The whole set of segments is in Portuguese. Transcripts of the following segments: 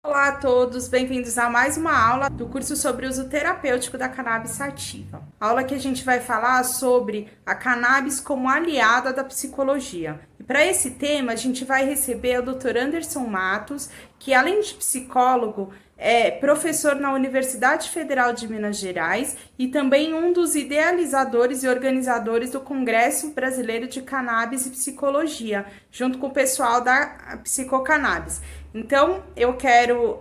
Olá a todos, bem-vindos a mais uma aula do curso sobre uso terapêutico da cannabis sativa. A aula que a gente vai falar sobre a cannabis como aliada da psicologia. E para esse tema, a gente vai receber o Dr. Anderson Matos, que além de psicólogo, é professor na Universidade Federal de Minas Gerais e também um dos idealizadores e organizadores do Congresso Brasileiro de Cannabis e Psicologia, junto com o pessoal da Psicocannabis. Então, eu quero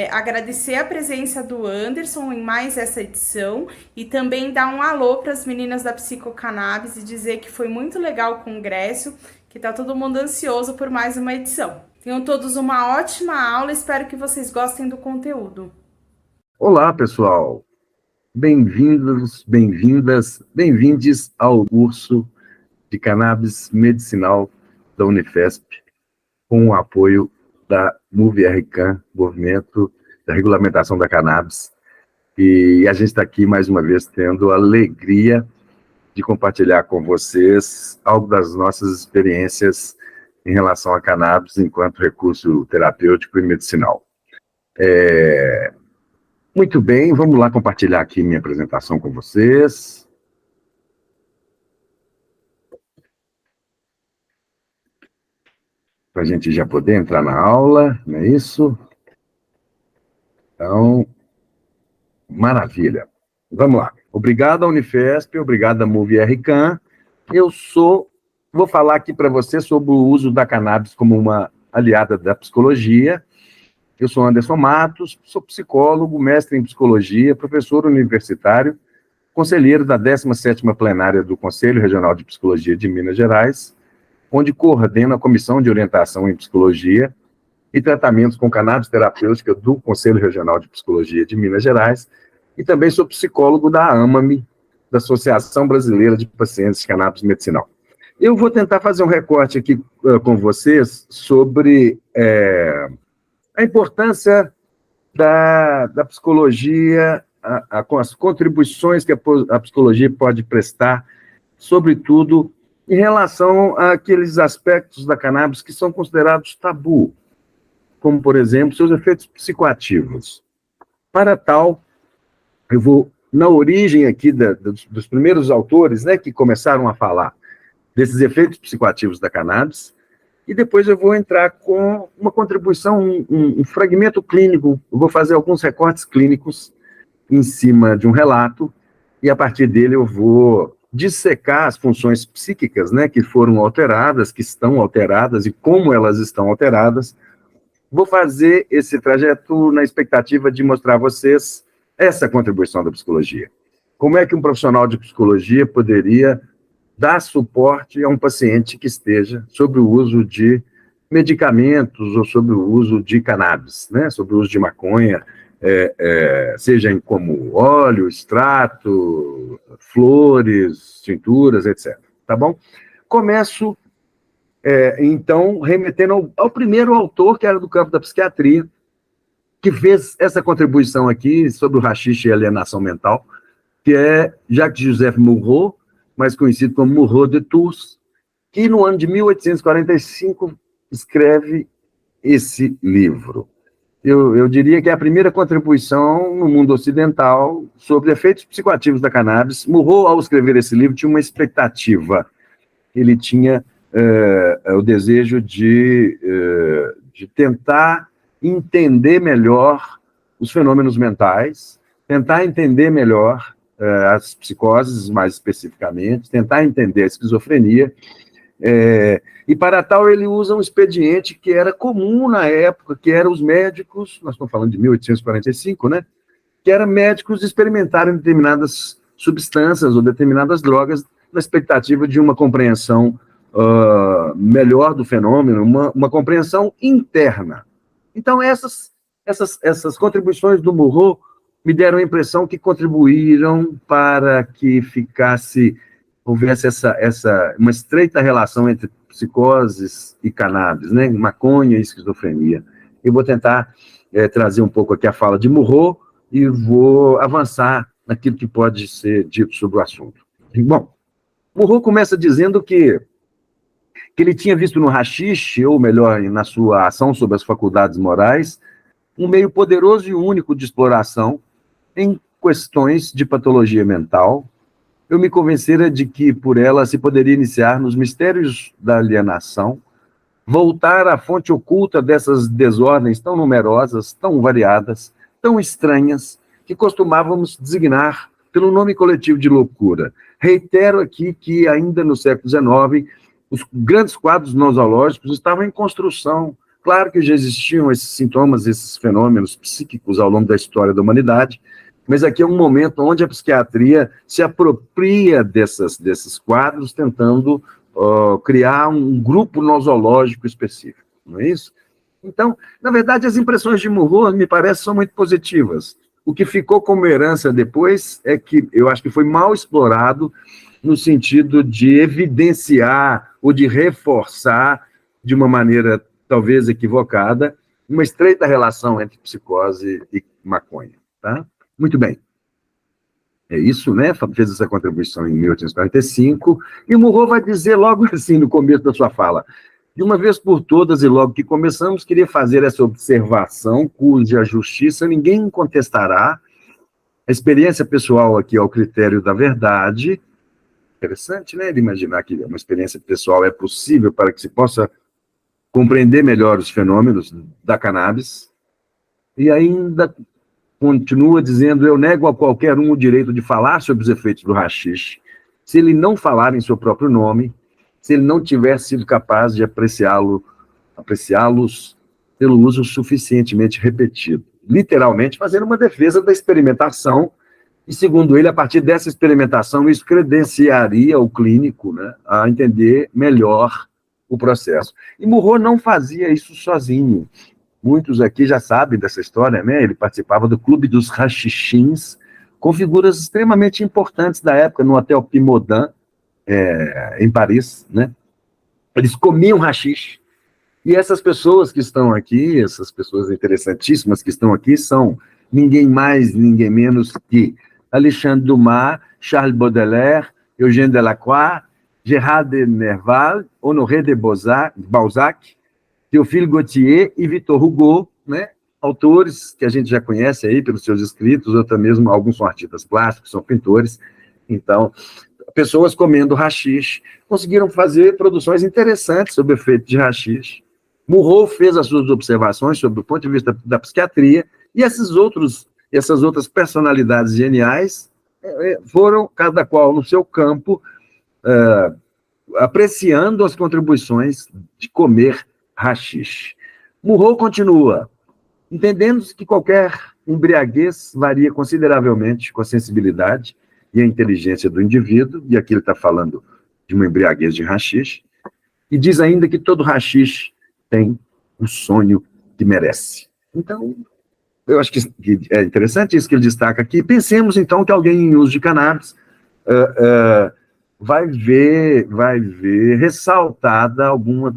agradecer a presença do Anderson em mais essa edição e também dar um alô para as meninas da Psicocannabis e dizer que foi muito legal o congresso, que está todo mundo ansioso por mais uma edição. Tenham todos uma ótima aula, espero que vocês gostem do conteúdo. Olá, pessoal. Bem-vindos, bem-vindas, bem-vindes ao curso de Cannabis Medicinal da Unifesp, com o apoio da MoveRCAN, Movimento da Regulamentação da Cannabis. E a gente está aqui, mais uma vez, tendo a alegria de compartilhar com vocês algo das nossas experiências em relação a cannabis enquanto recurso terapêutico e medicinal. Muito bem, vamos lá compartilhar aqui minha apresentação com vocês. Para a gente já poder entrar na aula, não é isso? Então, maravilha. Vamos lá. Obrigado à Unifesp, obrigado à MoveRCAN. Vou falar aqui para você sobre o uso da cannabis como uma aliada da psicologia. Eu sou Anderson Matos, sou psicólogo, mestre em psicologia, professor universitário, conselheiro da 17ª plenária do Conselho Regional de Psicologia de Minas Gerais, onde coordeno a Comissão de Orientação em Psicologia e Tratamentos com Cannabis Terapêutica do Conselho Regional de Psicologia de Minas Gerais, e também sou psicólogo da AMAME, da Associação Brasileira de Pacientes de Cannabis Medicinal. Eu vou tentar fazer um recorte aqui com vocês sobre a importância da psicologia, com as contribuições que a psicologia pode prestar, sobretudo em relação àqueles aspectos da cannabis que são considerados tabu, como, por exemplo, seus efeitos psicoativos. Para tal, eu vou na origem aqui dos primeiros autores, né, que começaram a falar desses efeitos psicoativos da cannabis, e depois eu vou entrar com uma contribuição, um fragmento clínico, eu vou fazer alguns recortes clínicos em cima de um relato, e a partir dele eu vou dissecar as funções psíquicas, né, que foram alteradas, que estão alteradas, e como elas estão alteradas. Vou fazer esse trajeto na expectativa de mostrar a vocês essa contribuição da psicologia. Como é que um profissional de psicologia poderia dar suporte a um paciente que esteja sob o uso de medicamentos ou sob o uso de cannabis, né? Sobre o uso de maconha, seja como óleo, extrato, flores, tinturas, etc. Tá bom? Começo, então, remetendo ao primeiro autor, que era do campo da psiquiatria, que fez essa contribuição aqui sobre o haxixe e alienação mental, que é Jacques-Joseph Moureau, mais conhecido como Moureau de Tours, que no ano de 1845 escreve esse livro. Eu diria que é a primeira contribuição no mundo ocidental sobre efeitos psicoativos da cannabis. Moureau, ao escrever esse livro, tinha uma expectativa. Ele tinha o desejo de tentar entender melhor os fenômenos mentais, tentar entender melhor as psicoses, mais especificamente, tentar entender a esquizofrenia, e para tal ele usa um expediente que era comum na época, que eram os médicos, nós estamos falando de 1845, né, que eram médicos experimentarem determinadas substâncias ou determinadas drogas na expectativa de uma compreensão melhor do fenômeno, uma compreensão interna. Então, essas contribuições do Murrow me deram a impressão que contribuíram para que houvesse uma estreita relação entre psicoses e cannabis, né? Maconha e esquizofrenia. Eu vou tentar trazer um pouco aqui a fala de Murrow e vou avançar naquilo que pode ser dito sobre o assunto. Bom, Murrow começa dizendo que ele tinha visto no haxixe, ou melhor, na sua ação sobre as faculdades morais, um meio poderoso e único de exploração em questões de patologia mental. Eu me convencera de que por ela se poderia iniciar nos mistérios da alienação, voltar à fonte oculta dessas desordens tão numerosas, tão variadas, tão estranhas, que costumávamos designar pelo nome coletivo de loucura. Reitero aqui que ainda no século XIX, os grandes quadros nosológicos estavam em construção. Claro que já existiam esses sintomas, esses fenômenos psíquicos ao longo da história da humanidade, mas aqui é um momento onde a psiquiatria se apropria desses quadros, tentando criar um grupo nosológico específico, não é isso? Então, na verdade, as impressões de Murrow, me parece, são muito positivas. O que ficou como herança depois é que eu acho que foi mal explorado no sentido de evidenciar ou de reforçar, de uma maneira talvez equivocada, uma estreita relação entre psicose e maconha, tá? Muito bem. É isso, né? Fez essa contribuição em 1845, e Murrow vai dizer logo assim, no começo da sua fala: de uma vez por todas, e logo que começamos, queria fazer essa observação, cuja justiça ninguém contestará. A experiência pessoal aqui é o critério da verdade. Interessante, né? Ele imaginar que uma experiência pessoal é possível para que se possa compreender melhor os fenômenos da cannabis. E ainda continua dizendo: eu nego a qualquer um o direito de falar sobre os efeitos do haxixe, se ele não falar em seu próprio nome, se ele não tiver sido capaz de apreciá-los pelo uso suficientemente repetido. Literalmente, fazendo uma defesa da experimentação, e, segundo ele, a partir dessa experimentação, isso credenciaria o clínico, né, a entender melhor o processo. E Murrow não fazia isso sozinho. Muitos aqui já sabem dessa história, né? Ele participava do Clube dos Rachixins, com figuras extremamente importantes da época, no Hotel Pimodan, em Paris, né? Eles comiam haxixe. E essas pessoas que estão aqui, essas pessoas interessantíssimas que estão aqui, são ninguém mais, ninguém menos que Alexandre Dumas, Charles Baudelaire, Eugène Delacroix, Gérard de Nerval, Honoré de Balzac, Théophile Gautier e Victor Hugo, né? Autores que a gente já conhece aí pelos seus escritos, ou até mesmo alguns são artistas plásticos, são pintores. Então, pessoas comendo haxixe conseguiram fazer produções interessantes sobre o efeito de haxixe. Murrow fez as suas observações sobre o ponto de vista da psiquiatria, e essas outras personalidades geniais foram, cada qual no seu campo, apreciando as contribuições de comer haxixe. Murrow continua: entendendo que qualquer embriaguez varia consideravelmente com a sensibilidade e a inteligência do indivíduo, e aqui ele está falando de uma embriaguez de haxixe, e diz ainda que todo haxixe tem o sonho que merece. Então, eu acho que é interessante isso que ele destaca aqui. Pensemos, então, que alguém em uso de cannabis vai ver ressaltada algumas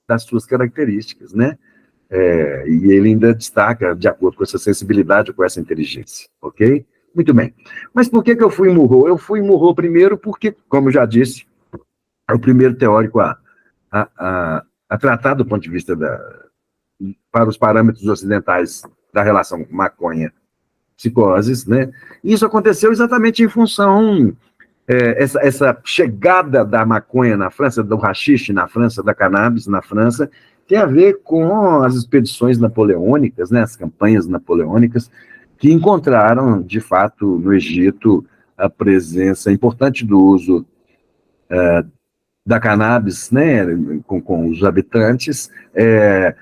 das suas características, né? E ele ainda destaca de acordo com essa sensibilidade, com essa inteligência, ok? Muito bem. Mas por que eu fui em Murrow? Eu fui em Murrow primeiro porque, como eu já disse, é o primeiro teórico a tratar do ponto de vista para os parâmetros ocidentais da relação maconha-psicoses, né? E isso aconteceu exatamente em função essa chegada da maconha na França, do haxixe na França, da cannabis na França, tem a ver com as expedições napoleônicas, né, as campanhas napoleônicas, que encontraram, de fato, no Egito, a presença importante do uso da cannabis, né, com os habitantes. É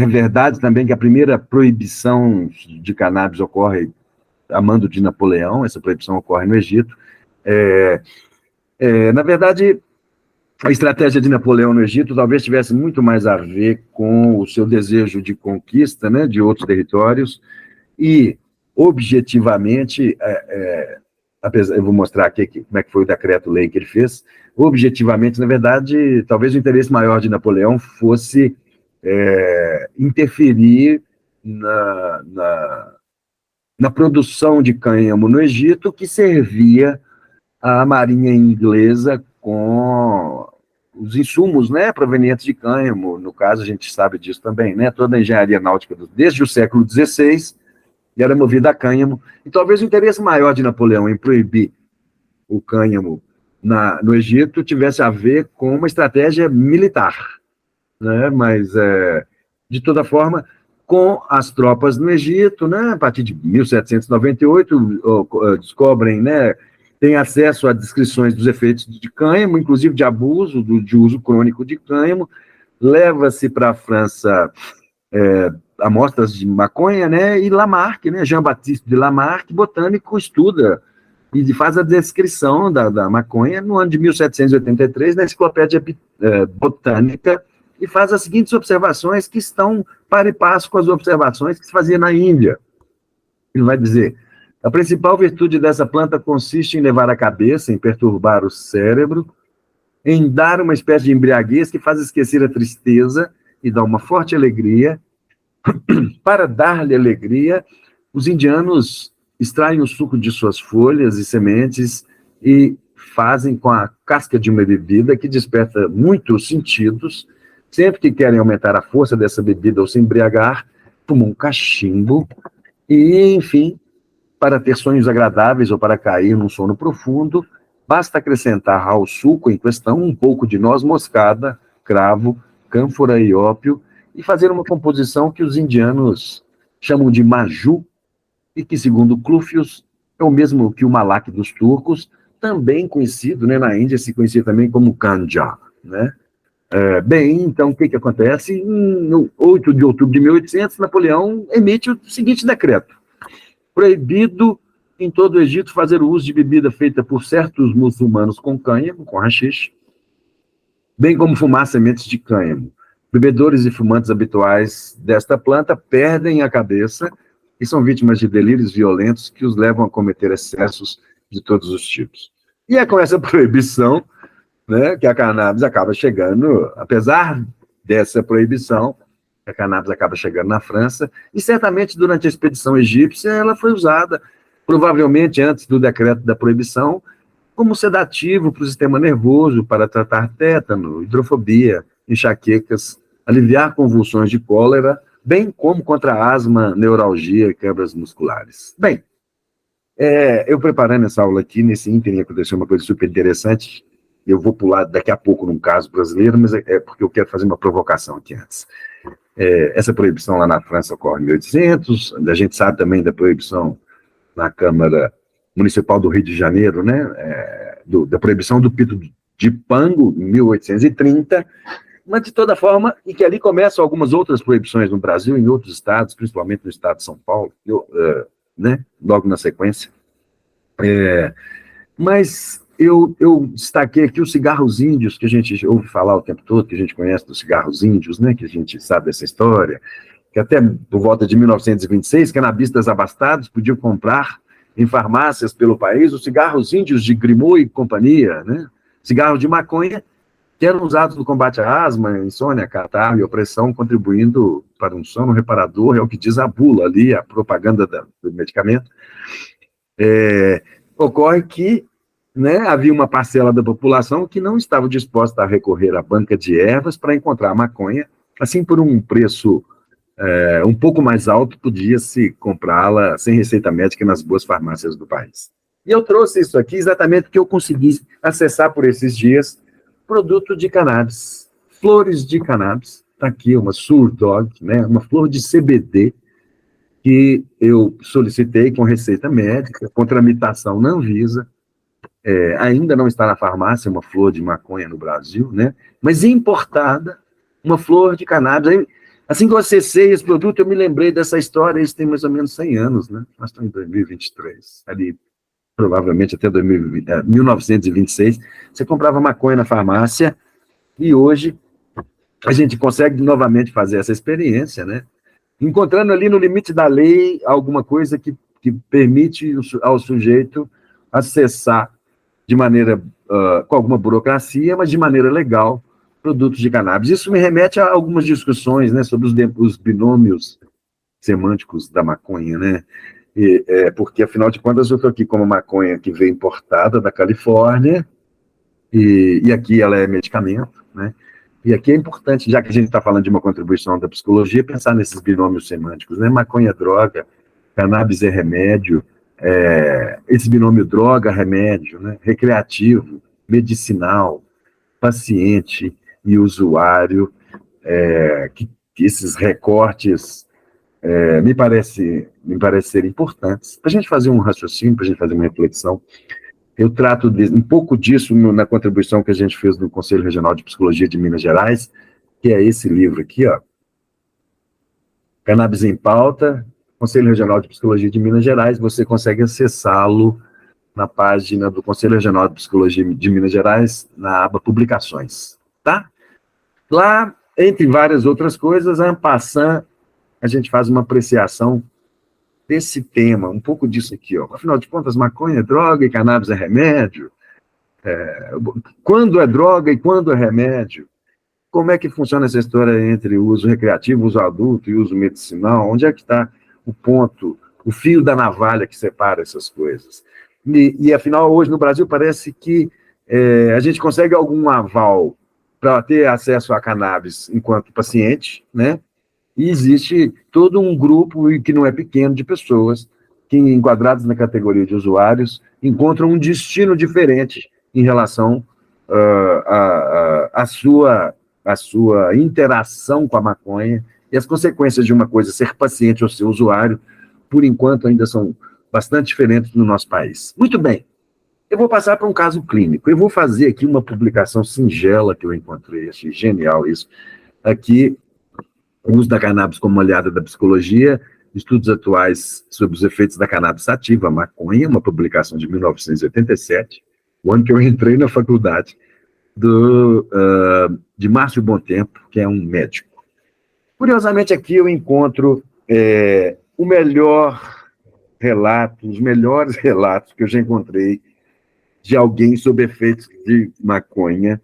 verdade também que a primeira proibição de cannabis ocorre a mando de Napoleão, essa proibição ocorre no Egito. Na verdade, A estratégia de Napoleão no Egito talvez tivesse muito mais a ver com o seu desejo de conquista, né, de outros territórios, e, objetivamente, apesar, eu vou mostrar aqui como é que foi o decreto-lei que ele fez, objetivamente, na verdade, talvez o interesse maior de Napoleão fosse interferir na produção de cânhamo no Egito, que servia à marinha inglesa com os insumos, né, provenientes de cânhamo. No caso, a gente sabe disso também, né, toda a engenharia náutica desde o século XVI era movida a cânhamo, e talvez o interesse maior de Napoleão em proibir o cânhamo no Egito tivesse a ver com uma estratégia militar, né, mas, de toda forma, com as tropas no Egito, né, a partir de 1798, descobrem, né, têm acesso a descrições dos efeitos de cânhamo, inclusive de abuso, de uso crônico de cânhamo, leva-se para a França amostras de maconha, né, e Lamarck, né, Jean-Baptiste de Lamarck, botânico, estuda e faz a descrição da maconha no ano de 1783, na Enciclopédia Botânica, e faz as seguintes observações que estão par e passo com as observações que se fazia na Índia. Ele vai dizer: a principal virtude dessa planta consiste em levar a cabeça, em perturbar o cérebro, em dar uma espécie de embriaguez que faz esquecer a tristeza e dá uma forte alegria. Para dar-lhe alegria, os indianos extraem o suco de suas folhas e sementes e fazem com a casca de uma bebida que desperta muitos sentidos. Sempre que querem aumentar a força dessa bebida ou se embriagar, fumam um cachimbo e, enfim, para ter sonhos agradáveis ou para cair num sono profundo, basta acrescentar ao suco em questão um pouco de noz moscada, cravo, cânfora e ópio, e fazer uma composição que os indianos chamam de maju, e que, segundo Clufius, é o mesmo que o malac dos turcos, também conhecido, né, na Índia se conhecia também como ganja, né? Bem, então, o que acontece? No 8 de outubro de 1800, Napoleão emite o seguinte decreto: proibido em todo o Egito fazer o uso de bebida feita por certos muçulmanos com cânhamo, com haxixe, bem como fumar sementes de cânhamo. Bebedores e fumantes habituais desta planta perdem a cabeça e são vítimas de delírios violentos que os levam a cometer excessos de todos os tipos. E é com essa proibição, né, que a cannabis acaba chegando, apesar dessa proibição, a cannabis acaba chegando na França, e certamente durante a expedição egípcia ela foi usada, provavelmente antes do decreto da proibição, como sedativo para o sistema nervoso, para tratar tétano, hidrofobia, enxaquecas, aliviar convulsões de cólera, bem como contra asma, neuralgia e quebras musculares. Bem, eu preparando essa aula aqui, nesse ínterim aconteceu uma coisa super interessante. Eu vou pular daqui a pouco num caso brasileiro, mas é porque eu quero fazer uma provocação aqui antes. Essa proibição lá na França ocorre em 1800, a gente sabe também da proibição na Câmara Municipal do Rio de Janeiro, né, da proibição do pito de pango, em 1830, mas de toda forma, e que ali começam algumas outras proibições no Brasil, em outros estados, principalmente no estado de São Paulo, né, logo na sequência. Mas eu destaquei aqui os cigarros índios, que a gente ouve falar o tempo todo, que a gente conhece dos cigarros índios, né, que a gente sabe dessa história, que até por volta de 1926, canabistas abastados podiam comprar em farmácias pelo país os cigarros índios de Grimaud e companhia, né, cigarros de maconha, que eram usados no combate à asma, insônia, catarro e opressão, contribuindo para um sono reparador, é o que diz a bula ali, a propaganda do medicamento. Ocorre que, né, havia uma parcela da população que não estava disposta a recorrer à banca de ervas para encontrar a maconha, assim por um preço um pouco mais alto, podia-se comprá-la sem receita médica nas boas farmácias do país. E eu trouxe isso aqui exatamente porque eu consegui acessar por esses dias produto de cannabis, flores de cannabis. Está aqui uma Surdog, né, uma flor de CBD, que eu solicitei com receita médica, com tramitação na Anvisa. Ainda não está na farmácia uma flor de maconha no Brasil, né, mas importada, uma flor de cannabis. Assim que eu acessei esse produto, eu me lembrei dessa história, isso tem mais ou menos 100 anos, né? Nós estamos em 2023, ali, provavelmente até 1926, você comprava maconha na farmácia E hoje a gente consegue novamente fazer essa experiência, né? Encontrando ali no limite da lei alguma coisa que permite ao sujeito acessar de maneira, com alguma burocracia, mas de maneira legal, produtos de cannabis. Isso me remete a algumas discussões, né, sobre os binômios semânticos da maconha, né? Porque, afinal de contas, eu estou aqui com uma maconha que veio importada da Califórnia, e aqui ela é medicamento, né? E aqui é importante, já que a gente está falando de uma contribuição da psicologia, pensar nesses binômios semânticos, né? Maconha é droga, cannabis é remédio, esse binômio droga-remédio, né? Recreativo, medicinal, paciente e usuário, que esses recortes me parece serem importantes para a gente fazer um raciocínio, para a gente fazer uma reflexão. Eu trato um pouco disso na contribuição que a gente fez no Conselho Regional de Psicologia de Minas Gerais, que é esse livro aqui, ó, Cannabis em Pauta, Conselho Regional de Psicologia de Minas Gerais. Você consegue acessá-lo na página do Conselho Regional de Psicologia de Minas Gerais, na aba Publicações, tá? Lá, entre várias outras coisas, en passant, a gente faz uma apreciação desse tema, um pouco disso aqui, ó. Afinal de contas, maconha é droga e cannabis é remédio. Quando é droga e quando é remédio? Como é que funciona essa história entre o uso recreativo, uso adulto e uso medicinal? Onde é que está o ponto, o fio da navalha que separa essas coisas? E afinal, hoje no Brasil, parece que a gente consegue algum aval para ter acesso a cannabis enquanto paciente, né? E existe todo um grupo, que não é pequeno, de pessoas que, enquadrados na categoria de usuários, encontram um destino diferente em relação à sua interação com a maconha, e as consequências de uma coisa ser paciente ou ser usuário, por enquanto, ainda são bastante diferentes no nosso país. Muito bem, eu vou passar para um caso clínico. Eu vou fazer aqui uma publicação singela que eu encontrei, achei genial isso, aqui, o uso da cannabis como aliada da psicologia, estudos atuais sobre os efeitos da cannabis sativa, a maconha, uma publicação de 1987, o ano que eu entrei na faculdade, de Márcio Bontempo, que é um médico. Curiosamente, aqui eu encontro o melhor relato, os melhores relatos que eu já encontrei de alguém sob efeitos de maconha,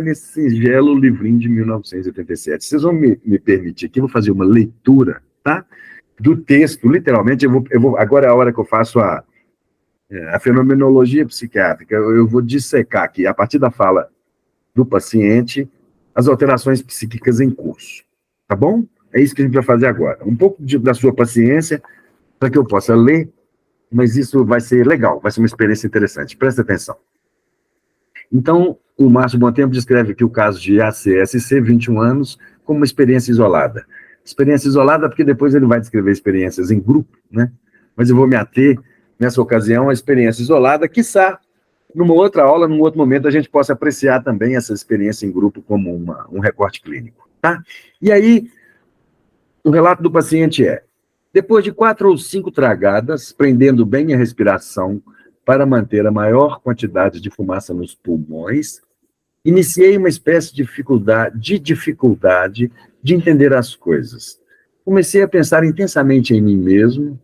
nesse singelo livrinho de 1987. Vocês vão me permitir aqui, eu vou fazer uma leitura, tá? Do texto, literalmente, agora é a hora que eu faço a fenomenologia psiquiátrica, eu vou dissecar aqui, a partir da fala do paciente, as alterações psíquicas em curso, tá bom? É isso que a gente vai fazer agora. Um pouco da sua paciência, para que eu possa ler, mas isso vai ser legal, vai ser uma experiência interessante. Presta atenção. Então, o Márcio Bontempo descreve aqui o caso de ACSC, 21 anos, como uma experiência isolada. Experiência isolada porque depois ele vai descrever experiências em grupo, né? Mas eu vou me ater, nessa ocasião, à experiência isolada, quiçá, numa outra aula, num outro momento, a gente possa apreciar também essa experiência em grupo como um recorte clínico, tá? E aí, o relato do paciente depois de 4 ou 5 tragadas, prendendo bem a respiração para manter a maior quantidade de fumaça nos pulmões, iniciei uma espécie de dificuldade de entender as coisas. Comecei a pensar intensamente em mim mesmo,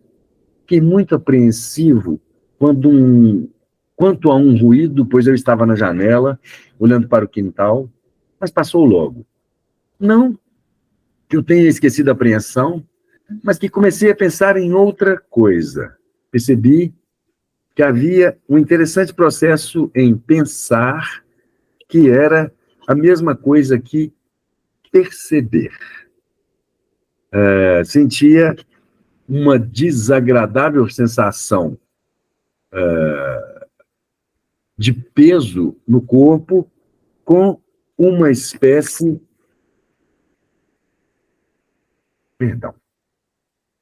fiquei muito apreensivo quanto a um ruído, pois eu estava na janela, olhando para o quintal, mas passou logo. Não que eu tenha esquecido a apreensão, mas que comecei a pensar em outra coisa. Percebi que havia um interessante processo em pensar, que era a mesma coisa que perceber. Sentia uma desagradável sensação de peso no corpo, com uma espécie...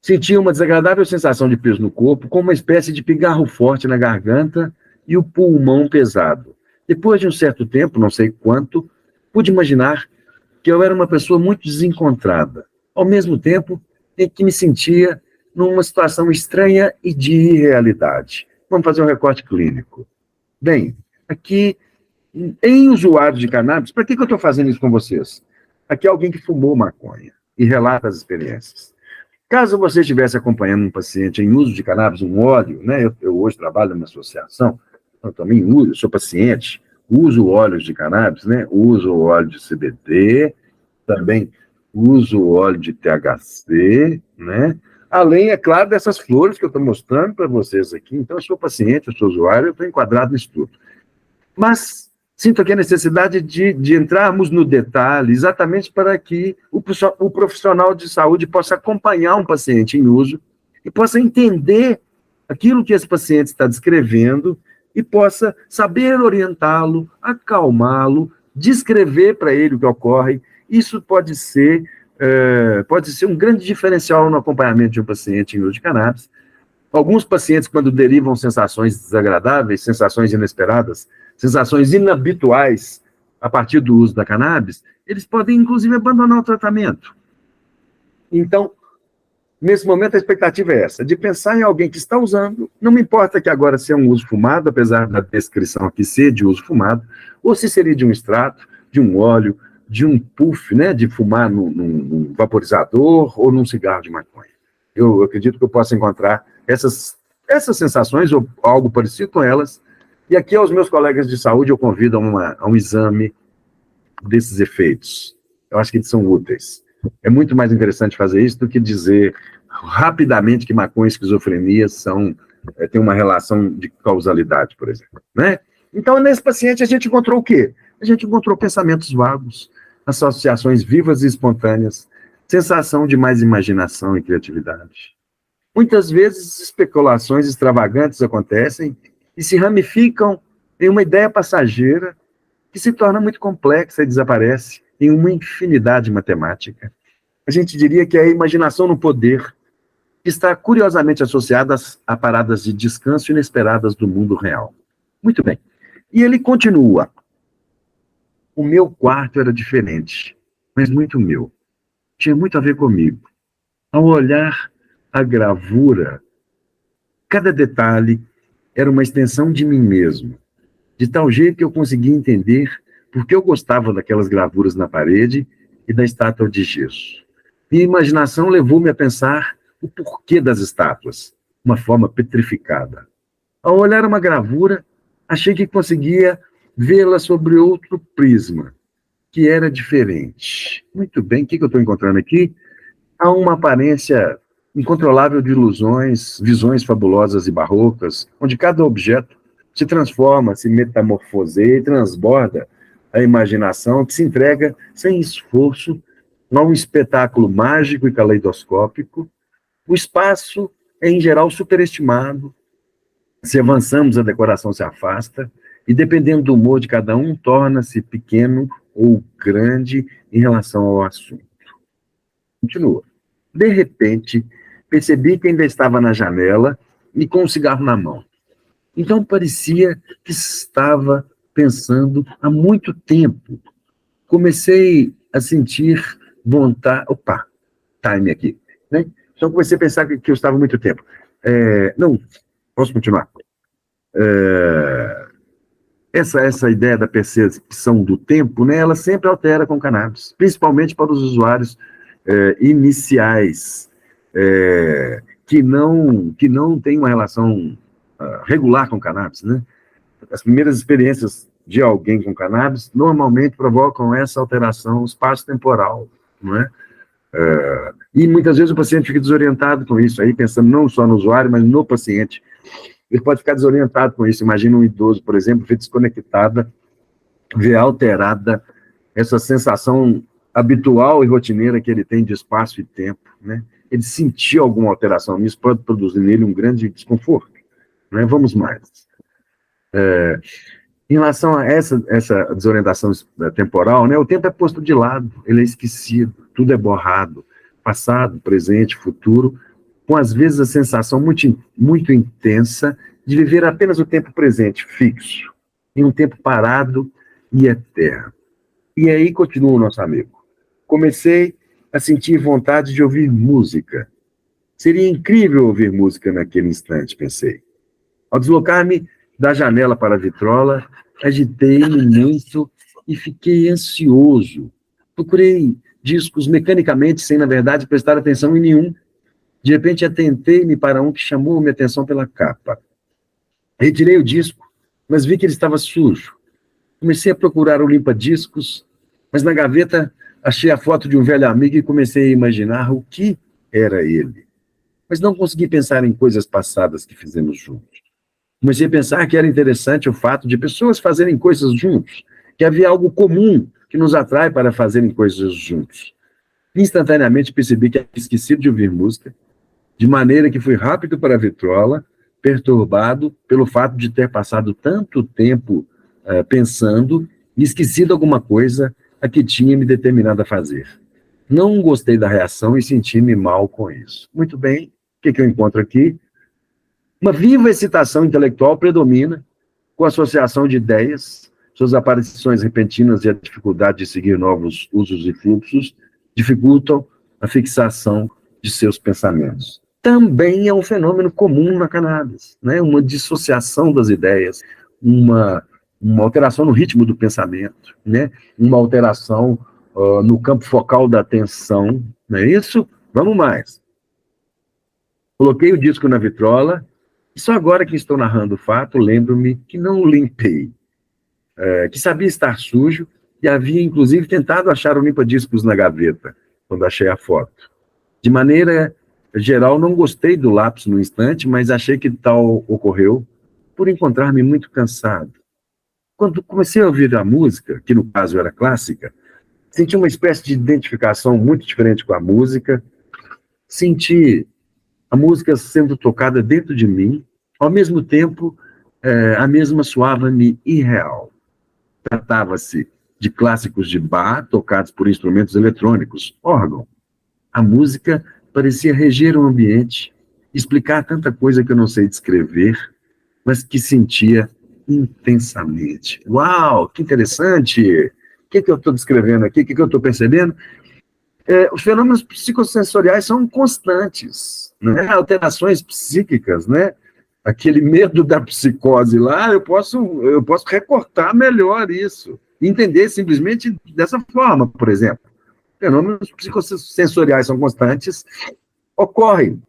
Sentia uma desagradável sensação de peso no corpo, com uma espécie de pigarro forte na garganta e o pulmão pesado. Depois de um certo tempo, não sei quanto, pude imaginar que eu era uma pessoa muito desencontrada, ao mesmo tempo em que me sentia numa situação estranha e de irrealidade. Vamos fazer um recorte clínico. Bem, aqui em usuários de cannabis, para que eu estou fazendo isso com vocês? Aqui é alguém que fumou maconha e relata as experiências. Caso você estivesse acompanhando um paciente em uso de cannabis, um óleo, né? Eu hoje trabalho numa associação, eu também uso, sou paciente, uso óleos de cannabis, né? Uso óleo de CBD, também uso óleo de THC, né? Além, é claro, dessas flores que eu estou mostrando para vocês aqui. Então, eu sou paciente, eu sou usuário, eu estou enquadrado nisso tudo. Mas sinto aqui a necessidade de entrarmos no detalhe, exatamente para que o profissional de saúde possa acompanhar um paciente em uso e possa entender aquilo que esse paciente está descrevendo e possa saber orientá-lo, acalmá-lo, descrever para ele o que ocorre. Isso pode ser um grande diferencial no acompanhamento de um paciente em uso de cannabis. Alguns pacientes, quando derivam sensações desagradáveis, sensações inesperadas, sensações inabituais a partir do uso da cannabis, eles podem, inclusive, abandonar o tratamento. Então, nesse momento, a expectativa é essa, de pensar em alguém que está usando, não me importa que agora seja um uso fumado, apesar da descrição aqui ser de uso fumado, ou se seria de um extrato, de um óleo, de um puff, né, de fumar num vaporizador ou num cigarro de maconha. Eu acredito que eu possa encontrar essas sensações ou algo parecido com elas. E aqui, aos meus colegas de saúde, eu convido a um exame desses efeitos. Eu acho que eles são úteis. É muito mais interessante fazer isso do que dizer rapidamente que maconha e esquizofrenia têm uma relação de causalidade, por exemplo. Né? Então, nesse paciente, a gente encontrou o quê? A gente encontrou pensamentos vagos, associações vivas e espontâneas, sensação de mais imaginação e criatividade. Muitas vezes, especulações extravagantes acontecem e se ramificam em uma ideia passageira que se torna muito complexa e desaparece em uma infinidade matemática. A gente diria que é a imaginação no poder, que está curiosamente associada a paradas de descanso inesperadas do mundo real. Muito bem. E ele continua. O meu quarto era diferente, mas muito meu. Tinha muito a ver comigo. Ao olhar a gravura, cada detalhe era uma extensão de mim mesmo, de tal jeito que eu conseguia entender por que eu gostava daquelas gravuras na parede e da estátua de gesso. Minha imaginação levou-me a pensar o porquê das estátuas, uma forma petrificada. Ao olhar uma gravura, achei que conseguia vê-la sobre outro prisma, que era diferente. Muito bem, o que eu estou encontrando aqui? Há uma aparência incontrolável de ilusões, visões fabulosas e barrocas, onde cada objeto se transforma, se metamorfoseia e transborda a imaginação, que se entrega sem esforço a um espetáculo mágico e caleidoscópico. O espaço é, em geral, superestimado. Se avançamos, a decoração se afasta, e, dependendo do humor de cada um, torna-se pequeno ou grande em relação ao assunto. Continua. De repente, percebi que ainda estava na janela e com um cigarro na mão. Então, parecia que estava pensando há muito tempo. Comecei a sentir vontade... Opa, time aqui. Né? Então, comecei a pensar que eu estava há muito tempo. Não, posso continuar? Essa ideia da percepção do tempo, né, ela sempre altera com cannabis, principalmente para os usuários iniciais, que não têm uma relação regular com cannabis, né? As primeiras experiências de alguém com cannabis normalmente provocam essa alteração espaço-temporal, não é? E muitas vezes o paciente fica desorientado com isso, aí pensando não só no usuário, mas no paciente. Ele pode ficar desorientado com isso. Imagina um idoso, por exemplo, ver desconectada, ver alterada essa sensação habitual e rotineira que ele tem de espaço e tempo, né? Ele sentir alguma alteração nisso pode produzir nele um grande desconforto, né? Vamos mais. Em relação a essa desorientação temporal, né, o tempo é posto de lado, ele é esquecido, tudo é borrado, passado, presente, futuro, com às vezes a sensação muito, muito intensa de viver apenas o tempo presente, fixo, em um tempo parado e eterno. E aí continua o nosso amigo. Comecei a sentir vontade de ouvir música. Seria incrível ouvir música naquele instante, pensei. Ao deslocar-me da janela para a vitrola, agitei-me muito e fiquei ansioso. Procurei discos mecanicamente, sem, na verdade, prestar atenção em nenhum. De repente, atentei-me para um que chamou minha atenção pela capa. Retirei o disco, mas vi que ele estava sujo. Comecei a procurar o limpa-discos, mas na gaveta achei a foto de um velho amigo e comecei a imaginar o que era ele. Mas não consegui pensar em coisas passadas que fizemos juntos. Comecei a pensar que era interessante o fato de pessoas fazerem coisas juntos, que havia algo comum que nos atrai para fazerem coisas juntos. Instantaneamente percebi que havia esquecido de ouvir música, de maneira que fui rápido para a vitrola, perturbado pelo fato de ter passado tanto tempo pensando e esquecido alguma coisa a que tinha me determinado a fazer. Não gostei da reação e senti-me mal com isso. Muito bem, o que eu encontro aqui? Uma viva excitação intelectual predomina, com a associação de ideias, suas aparições repentinas e a dificuldade de seguir novos usos e fluxos dificultam a fixação de seus pensamentos. Também é um fenômeno comum na cannabis, né? Uma dissociação das ideias, uma alteração no ritmo do pensamento, né? Uma alteração no campo focal da atenção, não é isso? Vamos mais. Coloquei o disco na vitrola, e só agora que estou narrando o fato, lembro-me que não o limpei, que sabia estar sujo, e havia, inclusive, tentado achar o limpa-discos na gaveta, quando achei a foto. De maneira geral, não gostei do lapso no instante, mas achei que tal ocorreu por encontrar-me muito cansado. Quando comecei a ouvir a música, que no caso era clássica, senti uma espécie de identificação muito diferente com a música, senti a música sendo tocada dentro de mim, ao mesmo tempo, a mesma soava-me irreal. Tratava-se de clássicos de Bach, tocados por instrumentos eletrônicos, órgão. A música parecia reger o ambiente, explicar tanta coisa que eu não sei descrever, mas que sentia intensamente. Uau, que interessante! O que eu estou descrevendo aqui? O que eu estou percebendo? Os fenômenos psicossensoriais são constantes, né? Alterações psíquicas, né? Aquele medo da psicose lá, eu posso recortar melhor isso, entender simplesmente dessa forma, por exemplo. Fenômenos psicossensoriais são constantes, ocorrem.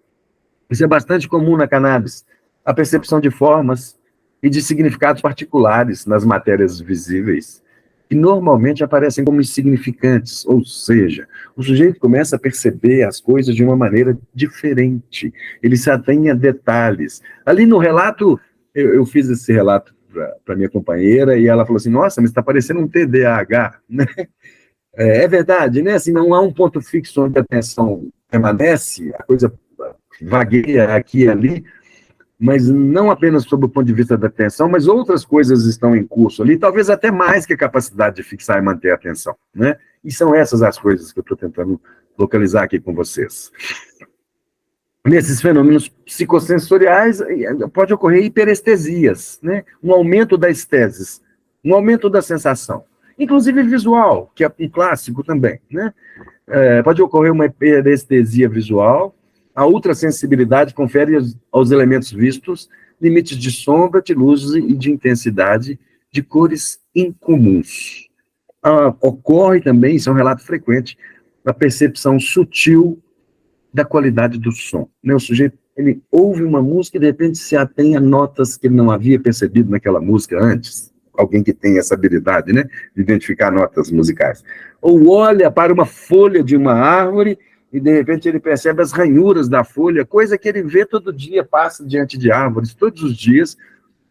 Isso é bastante comum na cannabis. A percepção de formas e de significados particulares nas matérias visíveis, que normalmente aparecem como insignificantes, ou seja, o sujeito começa a perceber as coisas de uma maneira diferente, ele se atém a detalhes. Ali no relato, eu fiz esse relato para minha companheira, e ela falou assim, nossa, mas está parecendo um TDAH, né? É verdade, né? Assim, não há um ponto fixo onde a atenção permanece, a coisa vagueia aqui e ali, mas não apenas sob o ponto de vista da atenção, mas outras coisas estão em curso ali, talvez até mais que a capacidade de fixar e manter a atenção, né? E são essas as coisas que eu estou tentando localizar aqui com vocês. Nesses fenômenos psicossensoriais, pode ocorrer hiperestesias, né? Um aumento da esteses, um aumento da sensação, inclusive visual, que é um clássico também, né? Pode ocorrer uma hiperestesia visual. A ultrassensibilidade confere aos elementos vistos limites de sombra, de luz e de intensidade de cores incomuns. Ocorre também, isso é um relato frequente, a percepção sutil da qualidade do som. Né? O sujeito, ele ouve uma música e de repente se atém a notas que ele não havia percebido naquela música antes. Alguém que tem essa habilidade, né, de identificar notas musicais. Ou olha para uma folha de uma árvore e, de repente, ele percebe as ranhuras da folha, coisa que ele vê todo dia, passa diante de árvores, todos os dias,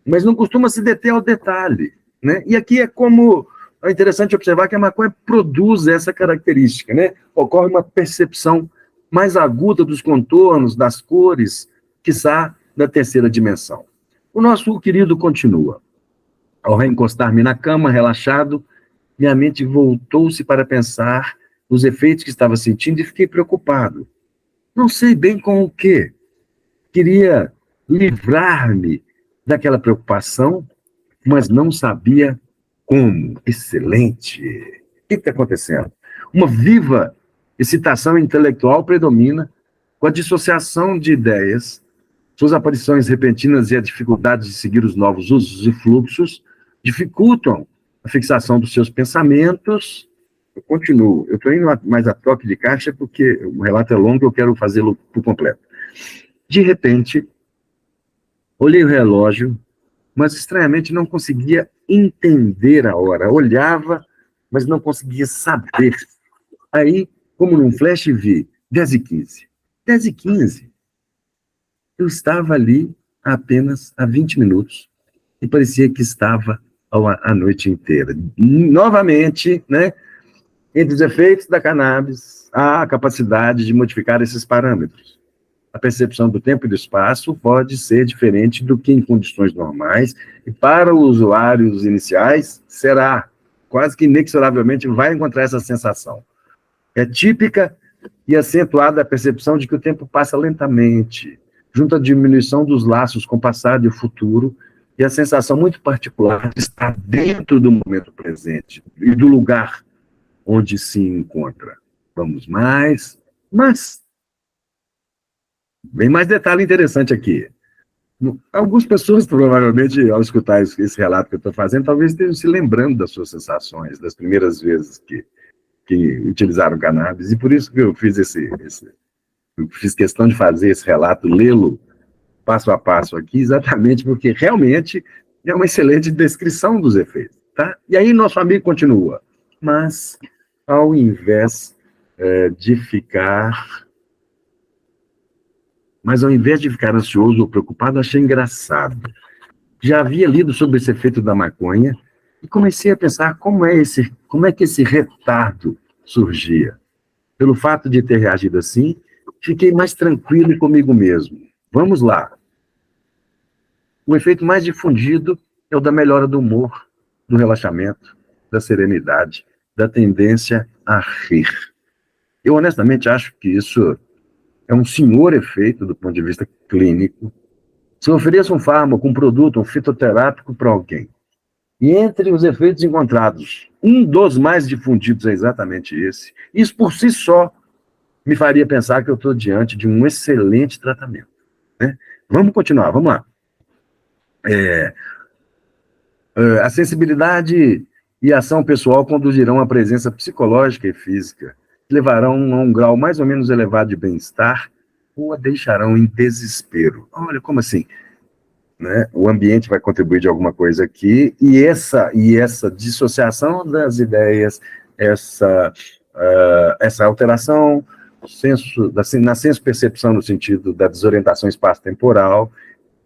mas não costuma se deter ao detalhe, né? E aqui é interessante observar que a maconha produz essa característica, né? Ocorre uma percepção mais aguda dos contornos, das cores, quiçá da terceira dimensão. O nosso querido continua. Ao reencostar-me na cama, relaxado, minha mente voltou-se para pensar os efeitos que estava sentindo e fiquei preocupado. Não sei bem com o quê. Queria livrar-me daquela preocupação, mas não sabia como. Excelente! O que está acontecendo? Uma viva excitação intelectual predomina com a dissociação de ideias, suas aparições repentinas e a dificuldade de seguir os novos usos e fluxos dificultam a fixação dos seus pensamentos. Eu continuo. Eu estou indo mais a toque de caixa porque o relato é longo e eu quero fazê-lo por completo. De repente, olhei o relógio, mas estranhamente não conseguia entender a hora. Olhava, mas não conseguia saber. Aí, como num flash, vi 10h15. 10h15. Eu estava ali há apenas 20 minutos e parecia que estava a noite inteira. Novamente, né, entre os efeitos da cannabis, há a capacidade de modificar esses parâmetros. A percepção do tempo e do espaço pode ser diferente do que em condições normais, e para os usuários iniciais, será quase que inexoravelmente vai encontrar essa sensação. É típica e acentuada a percepção de que o tempo passa lentamente, junto à diminuição dos laços com o passado e o futuro, e a sensação muito particular de estar dentro do momento presente e do lugar onde se encontra. Vamos mais, mas vem mais detalhe interessante aqui. Algumas pessoas, provavelmente, ao escutar esse relato que eu estou fazendo, talvez estejam se lembrando das suas sensações, das primeiras vezes que utilizaram cannabis, e por isso que eu fiz questão de fazer esse relato, lê-lo passo a passo aqui, exatamente porque realmente é uma excelente descrição dos efeitos, tá? E aí nosso amigo continua, mas ao invés de ficar ansioso ou preocupado, achei engraçado. Já havia lido sobre esse efeito da maconha e comecei a pensar como é que esse retardo surgia. Pelo fato de ter reagido assim, fiquei mais tranquilo comigo mesmo. Vamos lá. O efeito mais difundido é o da melhora do humor, do relaxamento, da serenidade, da tendência a rir. Eu honestamente acho que isso é um senhor efeito do ponto de vista clínico. Se eu ofereço um fármaco, um produto, um fitoterápico para alguém, e entre os efeitos encontrados, um dos mais difundidos é exatamente esse, isso por si só me faria pensar que eu estou diante de um excelente tratamento, né? Vamos continuar, vamos lá. A sensibilidade e a ação pessoal conduzirão à presença psicológica e física, que levarão a um grau mais ou menos elevado de bem-estar ou a deixarão em desespero. Olha, como assim? Né? O ambiente vai contribuir de alguma coisa aqui, e essa dissociação das ideias, essa alteração na senso-percepção no sentido da desorientação espaço-temporal,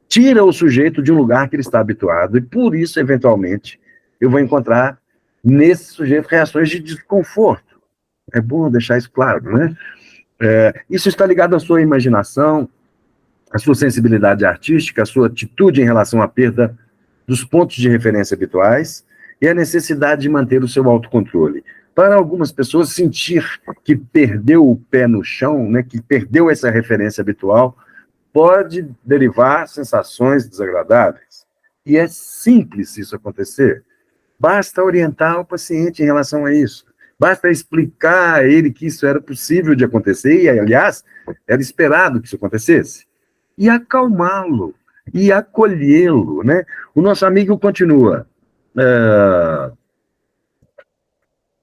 tira o sujeito de um lugar que ele está habituado, e por isso, eventualmente, eu vou encontrar nesse sujeito reações de desconforto. É bom deixar isso claro, né? Isso está ligado à sua imaginação, à sua sensibilidade artística, à sua atitude em relação à perda dos pontos de referência habituais e à necessidade de manter o seu autocontrole. Para algumas pessoas, sentir que perdeu o pé no chão, né, que perdeu essa referência habitual, pode derivar sensações desagradáveis. E é simples isso acontecer. Basta orientar o paciente em relação a isso. Basta explicar a ele que isso era possível de acontecer, e, aliás, era esperado que isso acontecesse. E acalmá-lo, e acolhê-lo, né? O nosso amigo continua.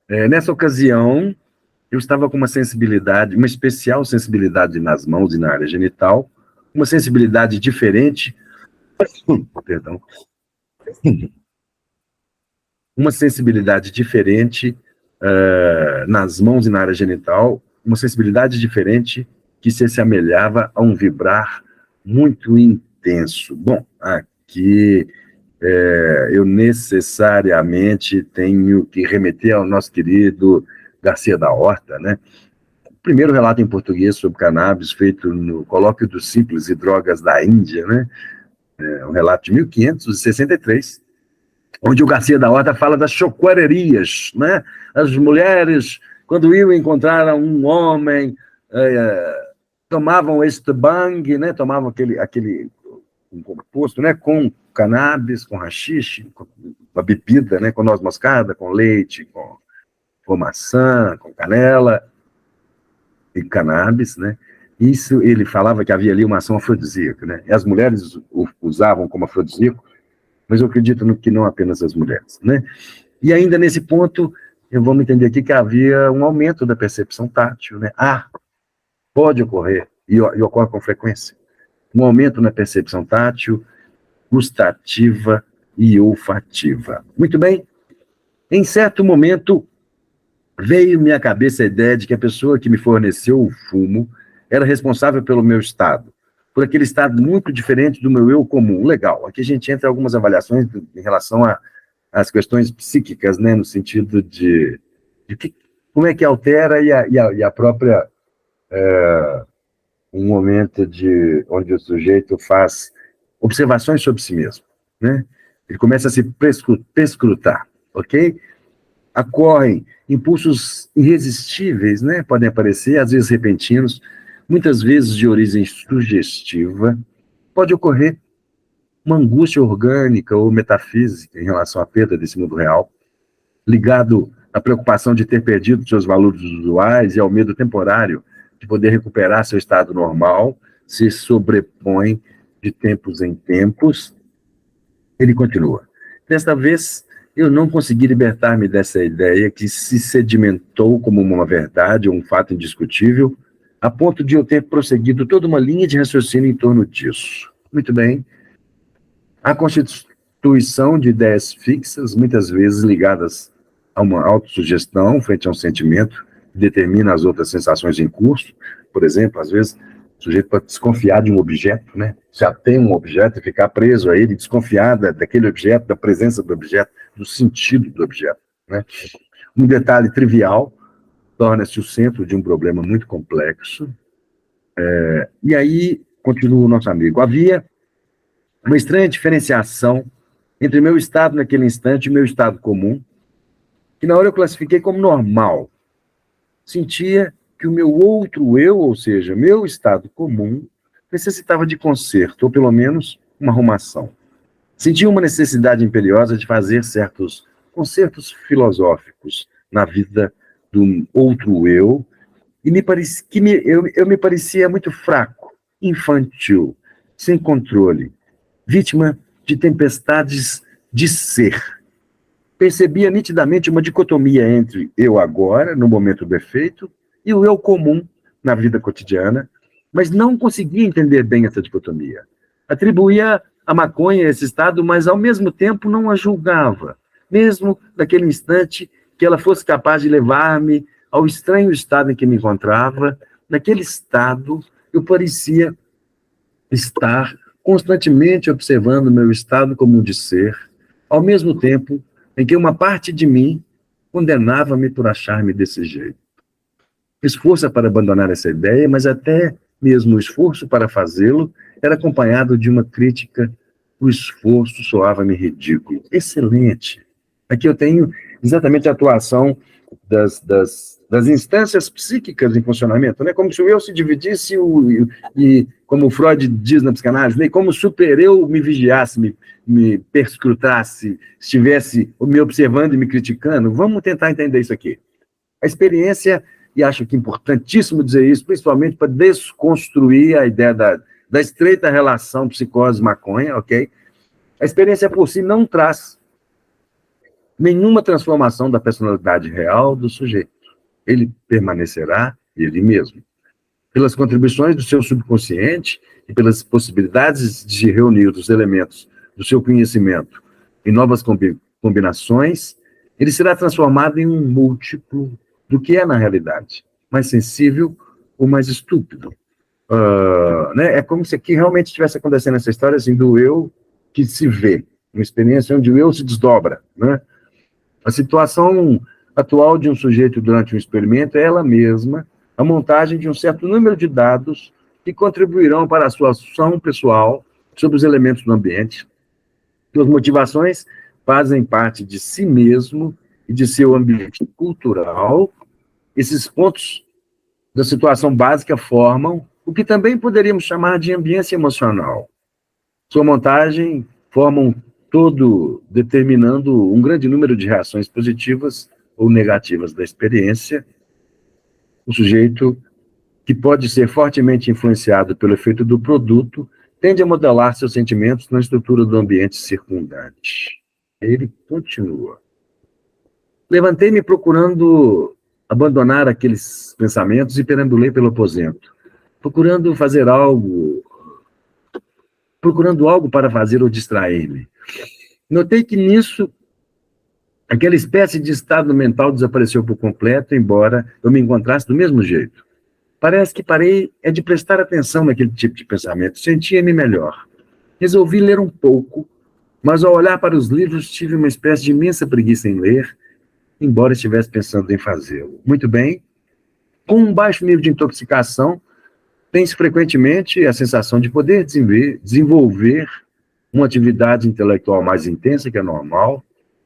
Nessa ocasião, eu estava com uma sensibilidade, uma especial sensibilidade nas mãos e na área genital, uma sensibilidade diferente, perdão, uma sensibilidade diferente nas mãos e na área genital, uma sensibilidade diferente que se assemelhava a um vibrar muito intenso. Bom, aqui eu necessariamente tenho que remeter ao nosso querido Garcia da Horta, né? O primeiro relato em português sobre cannabis, feito no Colóquio dos Simples e Drogas da Índia, né? Um relato de 1563, onde o Garcia da Horta fala das choquarerias, né? As mulheres, quando iam encontrar um homem, tomavam este bang, né? Tomavam aquele um composto, né? Com cannabis, com haxixe, com a bebida, né? Com noz moscada, com leite, com maçã, com canela e cannabis, né? Isso, ele falava que havia ali uma ação afrodisíaca, né? E as mulheres usavam como afrodisíaco mas eu acredito no que não apenas as mulheres, né? E ainda nesse ponto, vamos entender aqui que havia um aumento da percepção tátil, né? Pode ocorrer, e ocorre com frequência, um aumento na percepção tátil, gustativa e olfativa. Muito bem, em certo momento, veio-me à cabeça a ideia de que a pessoa que me forneceu o fumo era responsável pelo meu estado, por aquele estado muito diferente do meu eu comum. Legal, aqui a gente entra em algumas avaliações em relação às questões psíquicas, né, no sentido de como é que altera e a própria um momento onde o sujeito faz observações sobre si mesmo, né? Ele começa a se perscrutar, ok? Ocorrem impulsos irresistíveis, né? Podem aparecer, às vezes repentinos, muitas vezes de origem sugestiva. Pode ocorrer uma angústia orgânica ou metafísica em relação à perda desse mundo real, ligado à preocupação de ter perdido seus valores usuais e ao medo temporário de poder recuperar seu estado normal, se sobrepõe de tempos em tempos. Ele continua. Desta vez, eu não consegui libertar-me dessa ideia que se sedimentou como uma verdade ou um fato indiscutível, a ponto de eu ter prosseguido toda uma linha de raciocínio em torno disso. Muito bem. A constituição de ideias fixas, muitas vezes ligadas a uma autossugestão frente a um sentimento, que determina as outras sensações em curso. Por exemplo, às vezes, o sujeito pode desconfiar de um objeto, né? Já tem um objeto e ficar preso a ele, desconfiar daquele objeto, da presença do objeto, do sentido do objeto, né? Um detalhe trivial torna-se o centro de um problema muito complexo. E aí, continua o nosso amigo, havia uma estranha diferenciação entre meu estado naquele instante e meu estado comum, que na hora eu classifiquei como normal. Sentia que o meu outro eu, ou seja, meu estado comum, necessitava de conserto, ou pelo menos uma arrumação. Sentia uma necessidade imperiosa de fazer certos concertos filosóficos na vida do outro eu, e eu me parecia muito fraco, infantil, sem controle, vítima de tempestades de ser. Percebia nitidamente uma dicotomia entre eu agora, no momento do efeito, e o eu comum na vida cotidiana, mas não conseguia entender bem essa dicotomia. Atribuía a maconha esse estado, mas ao mesmo tempo não a julgava, mesmo naquele instante que ela fosse capaz de levar-me ao estranho estado em que me encontrava. Naquele estado, eu parecia estar constantemente observando meu estado comum de ser, ao mesmo tempo em que uma parte de mim condenava-me por achar-me desse jeito. Esforço para abandonar essa ideia, mas até mesmo o esforço para fazê-lo era acompanhado de uma crítica. O esforço soava-me ridículo. Excelente. Aqui eu tenho exatamente a atuação das instâncias psíquicas em funcionamento, né? Como se o eu se dividisse e como Freud diz na psicanálise, né? Como o super-eu me vigiasse, me perscrutasse, estivesse me observando e me criticando. Vamos tentar entender isso aqui. A experiência, e acho que é importantíssimo dizer isso, principalmente para desconstruir a ideia da estreita relação psicose-maconha, ok? A experiência por si não traz nenhuma transformação da personalidade real do sujeito. Ele permanecerá ele mesmo. Pelas contribuições do seu subconsciente e pelas possibilidades de reunir os elementos do seu conhecimento em novas combinações, ele será transformado em um múltiplo do que é na realidade, mais sensível ou mais estúpido. Né? É como se aqui realmente estivesse acontecendo essa história assim, do eu que se vê, uma experiência onde o eu se desdobra, né? A situação atual de um sujeito durante um experimento é ela mesma a montagem de um certo número de dados que contribuirão para a sua ação pessoal sobre os elementos do ambiente. Suas motivações fazem parte de si mesmo e de seu ambiente cultural. Esses pontos da situação básica formam o que também poderíamos chamar de ambiente emocional. Sua montagem forma um todo determinando um grande número de reações positivas ou negativas da experiência. O sujeito que pode ser fortemente influenciado pelo efeito do produto tende a modelar seus sentimentos na estrutura do ambiente circundante. Ele continua. Levantei-me procurando abandonar aqueles pensamentos e perambulei pelo aposento, procurando algo para fazer ou distrair-me. Notei que nisso, aquela espécie de estado mental desapareceu por completo, embora eu me encontrasse do mesmo jeito. Parece que parei de prestar atenção naquele tipo de pensamento, sentia-me melhor. Resolvi ler um pouco, mas ao olhar para os livros tive uma espécie de imensa preguiça em ler, embora estivesse pensando em fazê-lo. Muito bem, com um baixo nível de intoxicação, tem-se frequentemente a sensação de poder desenvolver uma atividade intelectual mais intensa que a normal.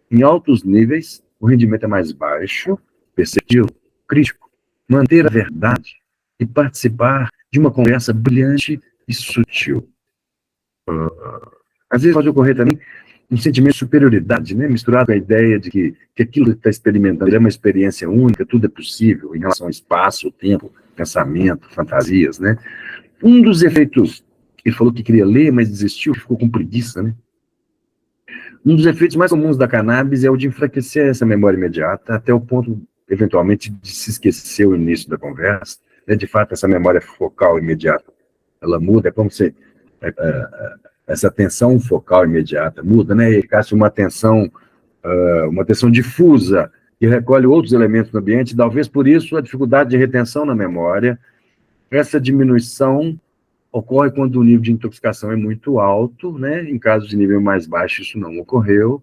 Em altos níveis, o rendimento é mais baixo, perceptivo, crítico, manter a verdade e participar de uma conversa brilhante e sutil. Às vezes pode ocorrer também um sentimento de superioridade, né? Misturado com a ideia de que aquilo que está experimentando é uma experiência única, tudo é possível em relação ao espaço, tempo, pensamento, fantasias, né? Um dos efeitos, ele falou que queria ler, mas desistiu, ficou com preguiça, né? Um dos efeitos mais comuns da cannabis é o de enfraquecer essa memória imediata, até o ponto, eventualmente, de se esquecer o início da conversa. Né? De fato, essa memória focal imediata, ela muda, é como se essa atenção focal imediata muda, né? E ficasse uma atenção difusa, que recolhe outros elementos do ambiente, talvez por isso a dificuldade de retenção na memória. Essa diminuição ocorre quando o nível de intoxicação é muito alto, né? Em casos de nível mais baixo, isso não ocorreu.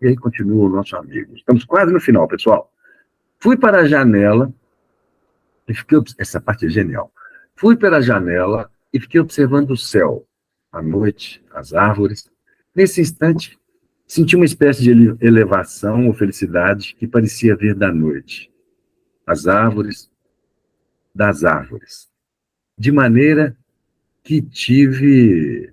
E aí continua o nosso amigo. Estamos quase no final, pessoal. Fui para a janela, e fiquei... Essa parte é genial. Fui para a janela e fiquei observando o céu, a noite, as árvores. Nesse instante, senti uma espécie de elevação ou felicidade que parecia vir da noite. As árvores, das árvores. De maneira que tive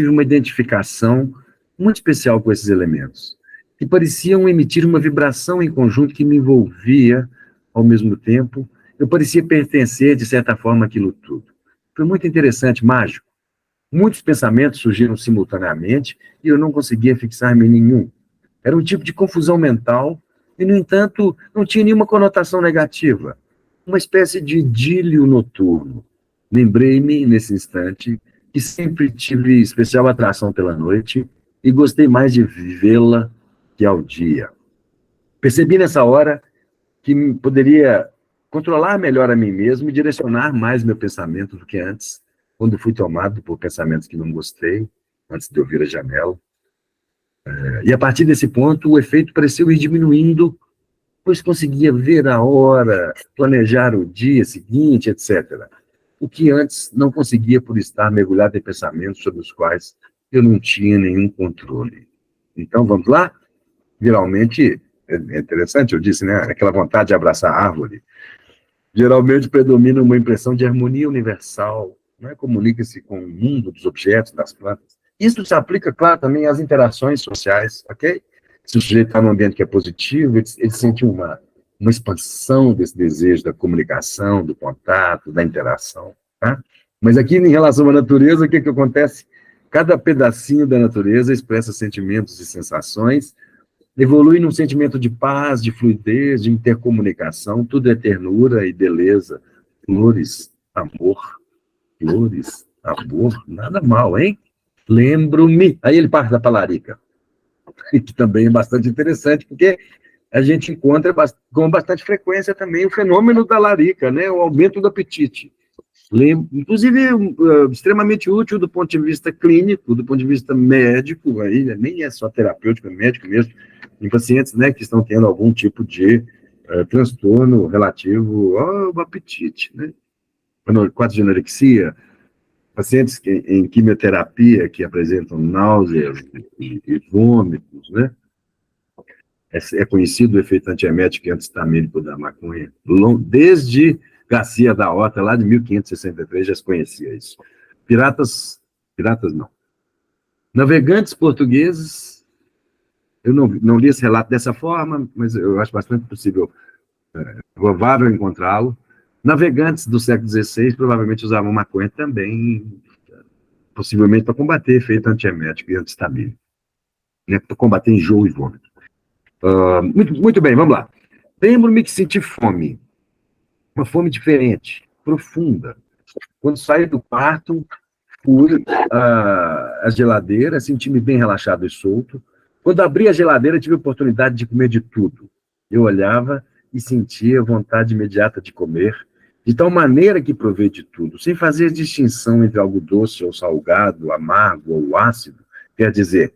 uma identificação muito especial com esses elementos, que pareciam emitir uma vibração em conjunto que me envolvia ao mesmo tempo. Eu parecia pertencer, de certa forma, àquilo tudo. Foi muito interessante, mágico. Muitos pensamentos surgiram simultaneamente e eu não conseguia fixar-me em nenhum. Era um tipo de confusão mental e, no entanto, não tinha nenhuma conotação negativa. Uma espécie de idílio noturno. Lembrei-me, nesse instante, que sempre tive especial atração pela noite e gostei mais de vivê-la que ao dia. Percebi nessa hora que poderia controlar melhor a mim mesmo e direcionar mais meu pensamento do que antes, quando fui tomado por pensamentos que não gostei, antes de ouvir a janela. E a partir desse ponto, o efeito pareceu ir diminuindo, pois conseguia ver a hora, planejar o dia seguinte, etc. O que antes não conseguia por estar mergulhado em pensamentos sobre os quais eu não tinha nenhum controle. Então, vamos lá? Geralmente, é interessante, eu disse, né? Aquela vontade de abraçar a árvore. Geralmente predomina uma impressão de harmonia universal, né? Comunica-se com o mundo dos objetos, das plantas. Isso se aplica, claro, também às interações sociais, ok? Se o sujeito está num ambiente que é positivo, ele sente uma expansão desse desejo da comunicação, do contato, da interação, tá? Mas aqui, em relação à natureza, o que acontece? Cada pedacinho da natureza expressa sentimentos e sensações, evolui num sentimento de paz, de fluidez, de intercomunicação, tudo é ternura e beleza, flores, amor, nada mal, hein? Lembro-me. Aí ele parte da talarica, que também é bastante interessante, porque a gente encontra com bastante frequência também o fenômeno da larica, né? O aumento do apetite. Inclusive, extremamente útil do ponto de vista clínico, do ponto de vista médico, aí, nem é só terapêutico, é médico mesmo, em pacientes, né, que estão tendo algum tipo de transtorno relativo ao apetite, né? Quadro de anorexia, pacientes em quimioterapia que apresentam náuseas e vômitos, né? É conhecido o efeito antiemético e antistamínico da maconha, desde Garcia da Horta, lá de 1563, já se conhecia isso. Piratas não. Navegantes portugueses, eu não li esse relato dessa forma, mas eu acho bastante possível, provável encontrá-lo. Navegantes do século XVI provavelmente usavam maconha também, possivelmente para combater efeito antiemético e antihistamínico, né, para combater enjoo e vômito. Muito bem, vamos lá. Lembro-me que senti fome, uma fome diferente, profunda. Quando saí do quarto, fui à geladeira, senti-me bem relaxado e solto. Quando abri a geladeira, tive a oportunidade de comer de tudo. Eu olhava e sentia vontade imediata de comer, de tal maneira que provei de tudo, sem fazer distinção entre algo doce ou salgado, amargo ou ácido. Quer dizer,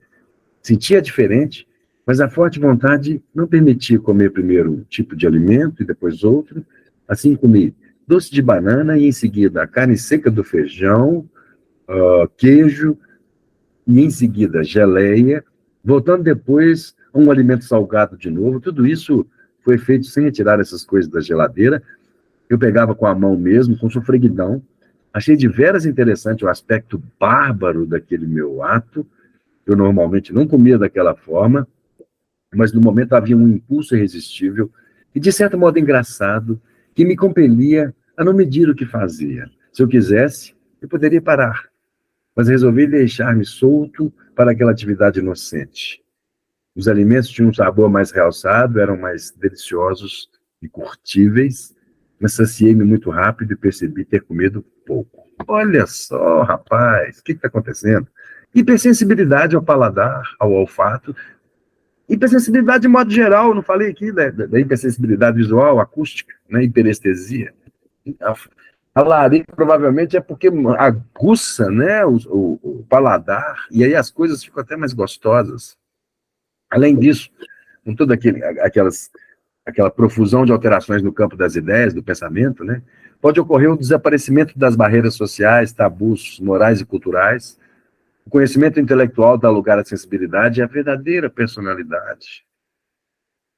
sentia diferente, mas a forte vontade não permitia comer primeiro um tipo de alimento e depois outro. Assim comi doce de banana e em seguida a carne seca do feijão, queijo e em seguida geleia, voltando depois a um alimento salgado de novo. Tudo isso foi feito sem retirar essas coisas da geladeira. Eu pegava com a mão mesmo, com sofreguidão. Achei de veras interessante o aspecto bárbaro daquele meu ato. Eu normalmente não comia daquela forma, mas no momento havia um impulso irresistível e, de certo modo, engraçado, que me compelia a não medir o que fazia. Se eu quisesse, eu poderia parar, mas resolvi deixar-me solto para aquela atividade inocente. Os alimentos tinham um sabor mais realçado, eram mais deliciosos e curtíveis, mas saciei-me muito rápido e percebi ter comido pouco. Olha só, rapaz, o que está acontecendo? Hipersensibilidade ao paladar, ao olfato, hipersensibilidade de modo geral, não falei aqui da hipersensibilidade visual, acústica, né, hiperestesia. A larica provavelmente é porque aguça, né, o paladar, e aí as coisas ficam até mais gostosas. Além disso, com toda aquela profusão de alterações no campo das ideias, do pensamento, né, pode ocorrer o desaparecimento das barreiras sociais, tabus morais e culturais. O conhecimento intelectual dá lugar à sensibilidade e à verdadeira personalidade.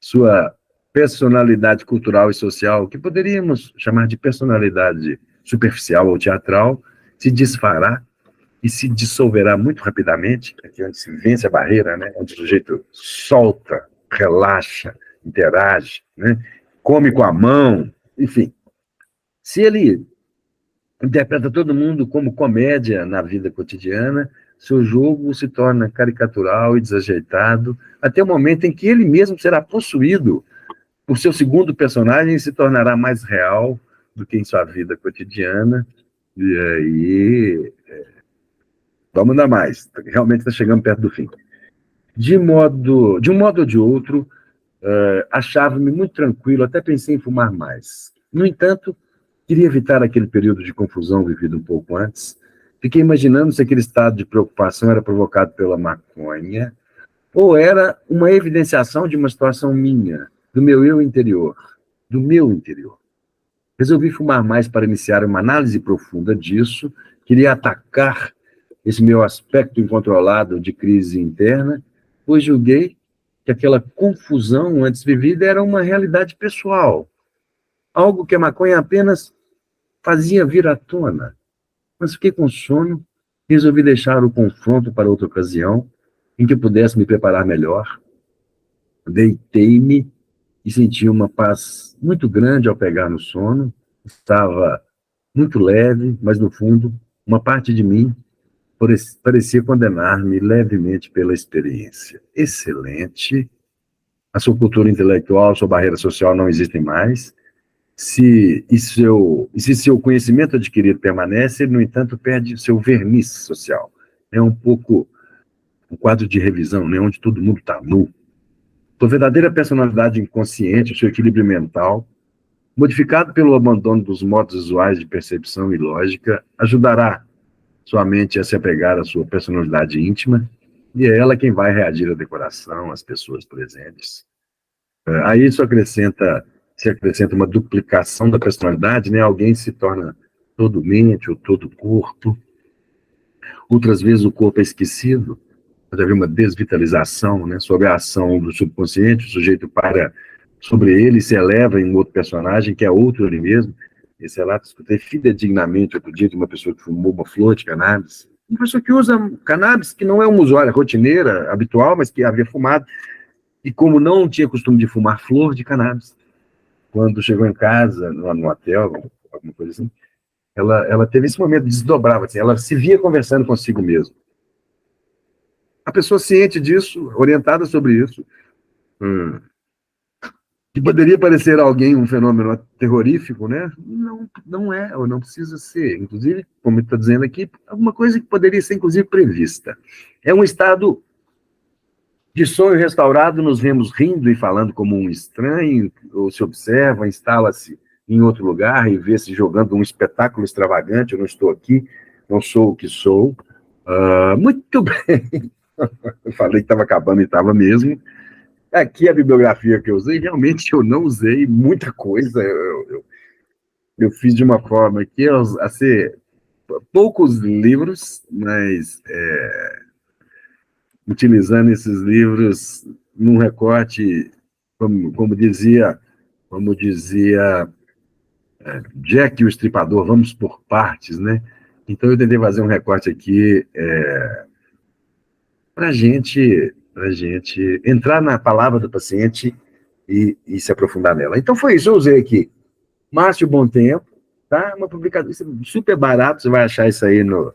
Sua personalidade cultural e social, que poderíamos chamar de personalidade superficial ou teatral, se desfará e se dissolverá muito rapidamente, aqui onde se vence a barreira, né? Onde o sujeito solta, relaxa, interage, né? Come com a mão, enfim. Se ele interpreta todo mundo como comédia na vida cotidiana, seu jogo se torna caricatural e desajeitado, até o momento em que ele mesmo será possuído por seu segundo personagem e se tornará mais real do que em sua vida cotidiana. E aí, vamos dar mais. Realmente está chegando perto do fim. De um modo ou de outro, achava-me muito tranquilo, até pensei em fumar mais. No entanto, queria evitar aquele período de confusão vivido um pouco antes. Fiquei imaginando se aquele estado de preocupação era provocado pela maconha ou era uma evidenciação de uma situação minha, do meu eu interior, do meu interior. Resolvi fumar mais para iniciar uma análise profunda disso, queria atacar esse meu aspecto incontrolado de crise interna, pois julguei que aquela confusão antes vivida era uma realidade pessoal, algo que a maconha apenas fazia vir à tona. Mas fiquei com sono e resolvi deixar o confronto para outra ocasião, em que pudesse me preparar melhor. Deitei-me e senti uma paz muito grande ao pegar no sono. Estava muito leve, mas no fundo, uma parte de mim parecia condenar-me levemente pela experiência. Excelente. A sua cultura intelectual, a sua barreira social não existem mais. Se seu conhecimento adquirido permanece, ele, no entanto, perde seu verniz social. É um pouco um quadro de revisão, né, onde todo mundo está nu. Sua verdadeira personalidade inconsciente, o seu equilíbrio mental, modificado pelo abandono dos modos visuais de percepção e lógica, ajudará sua mente a se apegar à sua personalidade íntima, e é ela quem vai reagir à decoração, às pessoas presentes. Aí isso se acrescenta uma duplicação da personalidade, né? Alguém se torna todo mente ou todo corpo. Outras vezes o corpo é esquecido, pode haver uma desvitalização, né? Sob a ação do subconsciente, o sujeito para sobre ele e se eleva em um outro personagem, que é outro ele mesmo. Esse relato escutei fidedignamente outro dia de uma pessoa que fumou uma flor de cannabis, uma pessoa que usa cannabis, que não é uma usuária rotineira, habitual, mas que havia fumado, e como não tinha costume de fumar flor de cannabis, quando chegou em casa, no hotel, alguma coisa assim, ela teve esse momento, desdobrava, assim, ela se via conversando consigo mesma. A pessoa ciente disso, orientada sobre isso, que poderia parecer a alguém um fenômeno terrorífico, né? Não, não é, ou não precisa ser. Inclusive, como está dizendo aqui, alguma coisa que poderia ser, inclusive, prevista. É um estado de sonho restaurado, nos vemos rindo e falando como um estranho, ou se observa, instala-se em outro lugar e vê-se jogando um espetáculo extravagante. Eu não estou aqui, não sou o que sou. Muito bem. Eu falei que estava acabando e estava mesmo. Aqui a bibliografia que eu usei, realmente eu não usei muita coisa. Eu fiz de uma forma que a ser poucos livros, mas utilizando esses livros num recorte, como dizia Jack o Estripador, vamos por partes, né? Então eu tentei fazer um recorte aqui para gente entrar na palavra do paciente e se aprofundar nela. Então foi isso, eu usei aqui Márcio Bom Tempo, tá? Uma publicação super barata, você vai achar isso aí no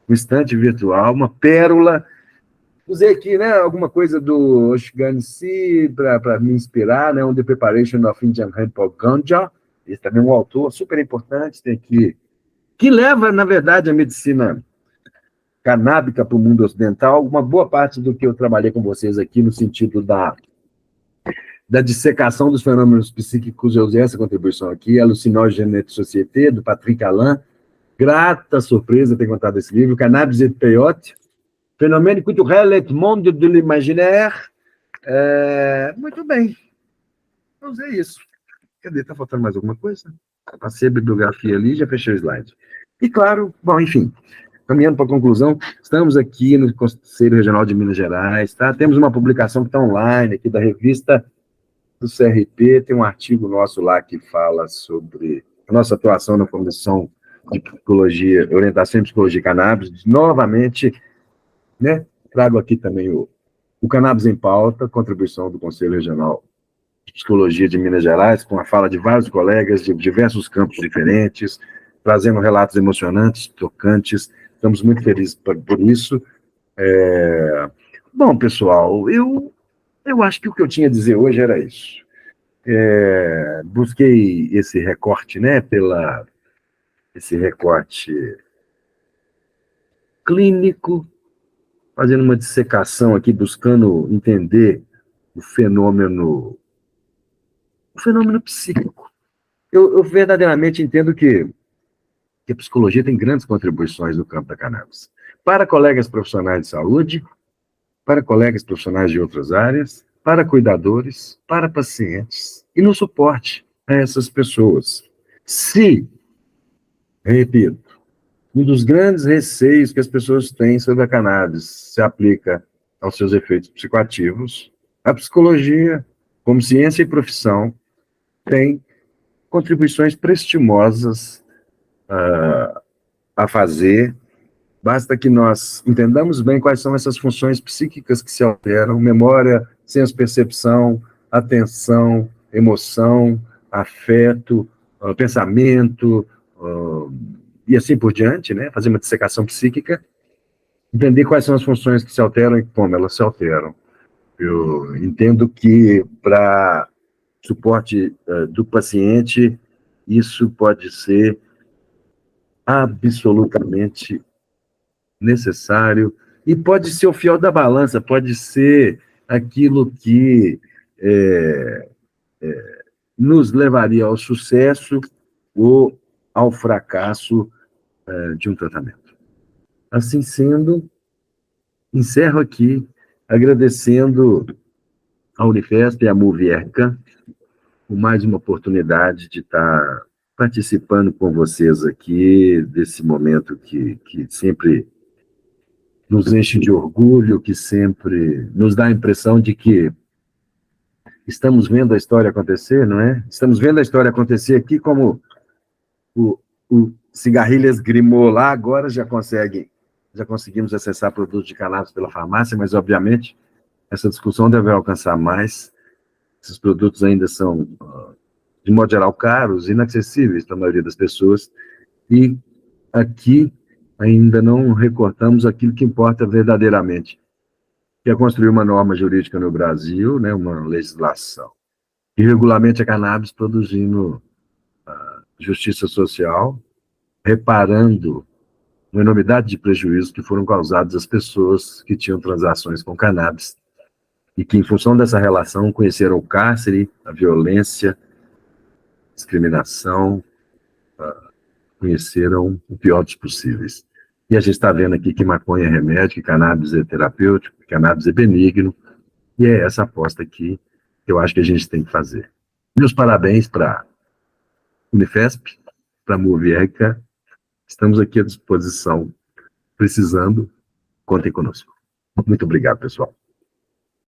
estante virtual, uma pérola. Usei aqui, né, alguma coisa do Oshgansi para me inspirar, né, On the Preparation of Indian Hemp Ganja, esse também é um autor super importante, tem aqui, que leva, na verdade, a medicina canábica para o mundo ocidental. Uma boa parte do que eu trabalhei com vocês aqui no sentido da dissecação dos fenômenos psíquicos, eu usei essa contribuição aqui, Hallucinogène de Société, do Patrick Alain, grata surpresa ter contado esse livro, Cannabis et Peyote, Phénomène culturel et monde de l'imaginaire. Muito bem, eu usei isso. Cadê? Está faltando mais alguma coisa? Passei a bibliografia ali, já fechei o slide. E claro, bom, enfim, caminhando para a conclusão, estamos aqui no Conselho Regional de Minas Gerais, tá? Temos uma publicação que está online aqui da revista do CRP, tem um artigo nosso lá que fala sobre a nossa atuação na Comissão de Psicologia, Orientação em Psicologia e Cannabis. Novamente, né, trago aqui também o Cannabis em Pauta, contribuição do Conselho Regional de Psicologia de Minas Gerais, com a fala de vários colegas de diversos campos diferentes, trazendo relatos emocionantes, tocantes. Estamos muito felizes por isso. Bom, pessoal, eu acho que o que eu tinha a dizer hoje era isso. Busquei esse recorte, né, esse recorte clínico, fazendo uma dissecação aqui, buscando entender o fenômeno psíquico. Eu verdadeiramente entendo que a psicologia tem grandes contribuições no campo da cannabis. Para colegas profissionais de saúde, para colegas profissionais de outras áreas, para cuidadores, para pacientes, e no suporte a essas pessoas. Se, repito, um dos grandes receios que as pessoas têm sobre a cannabis se aplica aos seus efeitos psicoativos, a psicologia, como ciência e profissão, tem contribuições prestimosas a fazer. Basta que nós entendamos bem quais são essas funções psíquicas que se alteram: memória, senso-percepção, atenção, emoção, afeto, pensamento, e assim por diante, né? Fazer uma dissecação psíquica, entender quais são as funções que se alteram e como elas se alteram. Eu entendo que, para suporte do paciente, isso pode ser absolutamente necessário, e pode ser o fiel da balança, pode ser aquilo que nos levaria ao sucesso ou ao fracasso de um tratamento. Assim sendo, encerro aqui agradecendo à Unifesp e à MUVERCAN por mais uma oportunidade de estar participando com vocês aqui desse momento que sempre nos enche de orgulho, que sempre nos dá a impressão de que estamos vendo a história acontecer, não é? Estamos vendo a história acontecer aqui, como o Cigarrilhas Grimaud lá, agora já conseguimos acessar produtos de cannabis pela farmácia, mas, obviamente, essa discussão deve alcançar mais. Esses produtos ainda são de modo geral, caros, inacessíveis para a maioria das pessoas, e aqui ainda não recortamos aquilo que importa verdadeiramente, que é construir uma norma jurídica no Brasil, né, uma legislação, que regulamente a cannabis, produzindo justiça social, reparando uma enormidade de prejuízos que foram causados às pessoas que tinham transações com cannabis e que, em função dessa relação, conheceram o cárcere, a violência, a discriminação, conheceram o pior dos possíveis. E a gente está vendo aqui que maconha é remédio, que cannabis é terapêutico, que cannabis é benigno, e é essa aposta aqui que eu acho que a gente tem que fazer. Meus parabéns para a Unifesp, para a MoveRK. Estamos aqui à disposição. Precisando, contem conosco. Muito obrigado, pessoal.